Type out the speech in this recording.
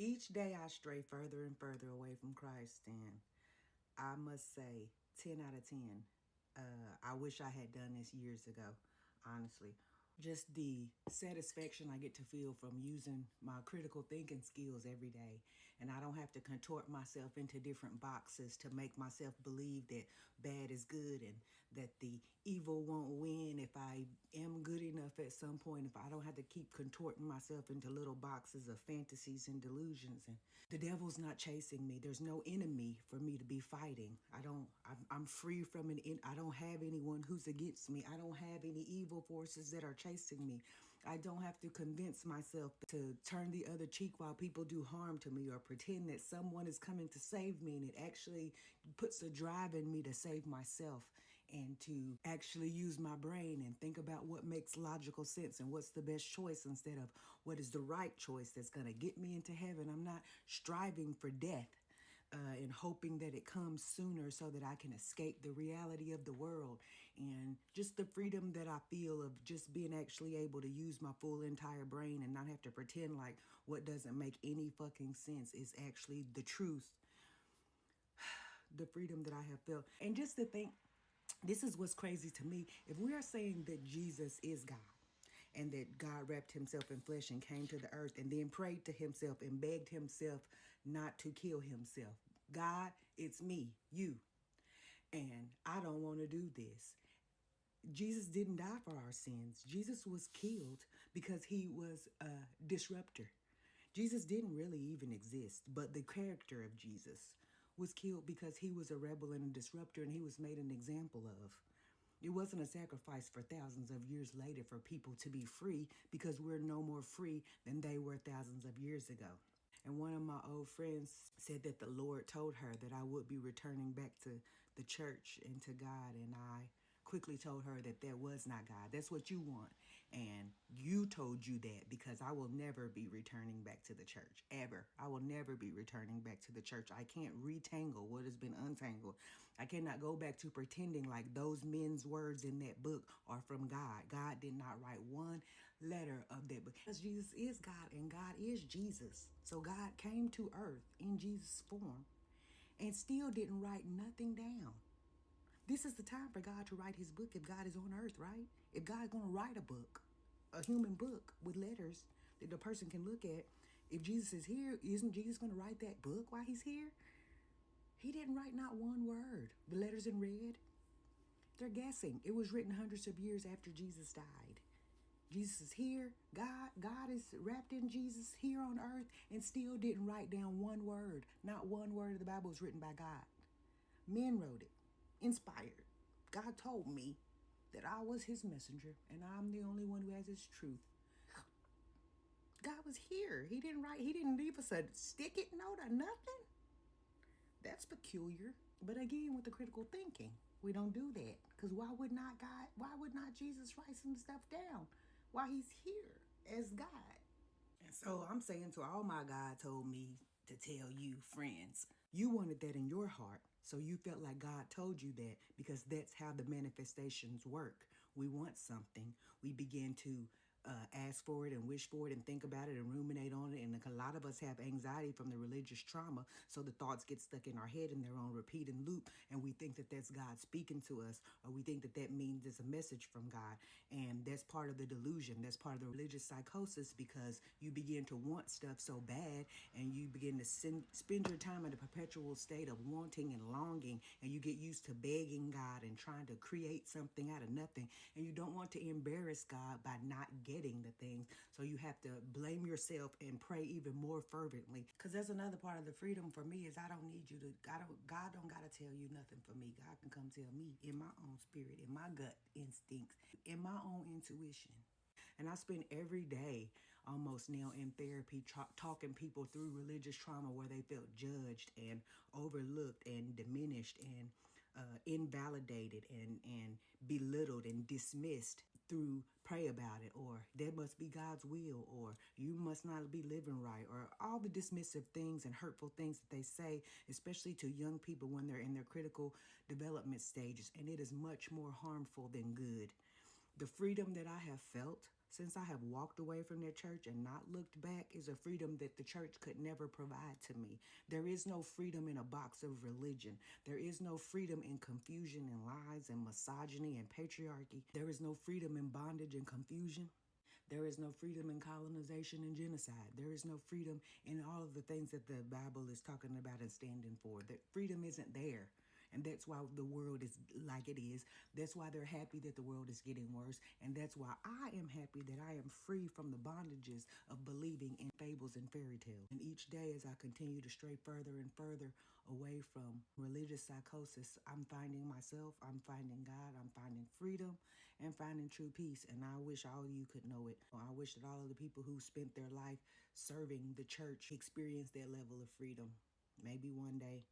Each day I stray further and further away from Christ, and I must say, 10 out of 10. I wish I had done this years ago, honestly. Just the satisfaction I get to feel from using my critical thinking skills every day. And I don't have to contort myself into different boxes to make myself believe that bad is good and that the evil won't win if I am good enough at some point. If I don't have to keep contorting myself into little boxes of fantasies and delusions. And the devil's not chasing me. There's no enemy for me to be fighting. I'm free from I don't have anyone who's against me. I don't have any evil forces that are chasing me. I don't have to convince myself to turn the other cheek while people do harm to me or pretend that someone is coming to save me. And it actually puts a drive in me to save myself and to actually use my brain and think about what makes logical sense and what's the best choice instead of what is the right choice that's going to get me into heaven. I'm not striving for death. And hoping that it comes sooner so that I can escape the reality of the world and just the freedom that I feel of just being actually able to use my full entire brain and not have to pretend like what doesn't make any fucking sense is actually the truth. The freedom that I have felt. And just to think, this is what's crazy to me. If we are saying that Jesus is God, and that God wrapped himself in flesh and came to the earth and then prayed to himself and begged himself not to kill himself. God, it's me, you. And I don't want to do this. Jesus didn't die for our sins. Jesus was killed because he was a disruptor. Jesus didn't really even exist, but the character of Jesus was killed because he was a rebel and a disruptor and he was made an example of. It wasn't a sacrifice for thousands of years later for people to be free because we're no more free than they were thousands of years ago. And one of my old friends said that the Lord told her that I would be returning back to the church and to God. And I quickly told her that that was not God. That's what you want. And you told you that because I will never be returning back to the church, ever. I will never be returning back to the church. I can't retangle what has been untangled. I cannot go back to pretending like those men's words in that book are from God. God did not write one letter of that book. Because Jesus is God and God is Jesus. So God came to earth in Jesus' form and still didn't write nothing down. This is the time for God to write his book if God is on earth, right? If God's going to write a book, a human book with letters that the person can look at, if Jesus is here, isn't Jesus going to write that book while he's here? He didn't write not one word. The letters in red, they're guessing. It was written hundreds of years after Jesus died. Jesus is here. God is wrapped in Jesus here on earth and still didn't write down one word. Not one word of the Bible was written by God. Men wrote it. Inspired. God told me that I was his messenger and I'm the only one who has his truth. God was here. He didn't leave us a stick-it note or nothing. That's peculiar. But again, with the critical thinking, we don't do that. Because why would not Jesus write some stuff down while he's here as God? And so I'm saying to all my God told me to tell you, friends, you wanted that in your heart. So you felt like God told you that because that's how the manifestations work. We want something. We begin to ask for it and wish for it and think about it and ruminate on it. And a lot of us have anxiety from the religious trauma. So the thoughts get stuck in our head and they're on repeat and loop. And we think that that's God speaking to us, or we think that that means it's a message from God. And that's part of the delusion. That's part of the religious psychosis because you begin to want stuff so bad and you begin to spend your time in a perpetual state of wanting and longing. And you get used to begging God and trying to create something out of nothing. And you don't want to embarrass God by not getting the things. So you have to blame yourself and pray even more fervently. Because that's another part of the freedom for me is I don't need you to, God don't got to tell you nothing for me. God can come tell me in my own spirit, in my gut instincts, in my own intuition. And I spend every day almost now in therapy talking people through religious trauma where they felt judged and overlooked and diminished and invalidated and belittled and dismissed through pray about it, or that must be God's will, or you must not be living right, or all the dismissive things and hurtful things that they say, especially to young people when they're in their critical development stages. And it is much more harmful than good. The freedom that I have felt since I have walked away from that church and not looked back, is a freedom that the church could never provide to me. There is no freedom in a box of religion. There is no freedom in confusion and lies and misogyny and patriarchy. There is no freedom in bondage and confusion. There is no freedom in colonization and genocide. There is no freedom in all of the things that the Bible is talking about and standing for. That freedom isn't there. And that's why the world is like it is. That's why they're happy that the world is getting worse. And that's why I am happy that I am free from the bondages of believing in fables and fairy tales. And each day as I continue to stray further and further away from religious psychosis, I'm finding myself, I'm finding God, I'm finding freedom, and finding true peace. And I wish all of you could know it. I wish that all of the people who spent their life serving the church experience that level of freedom. Maybe one day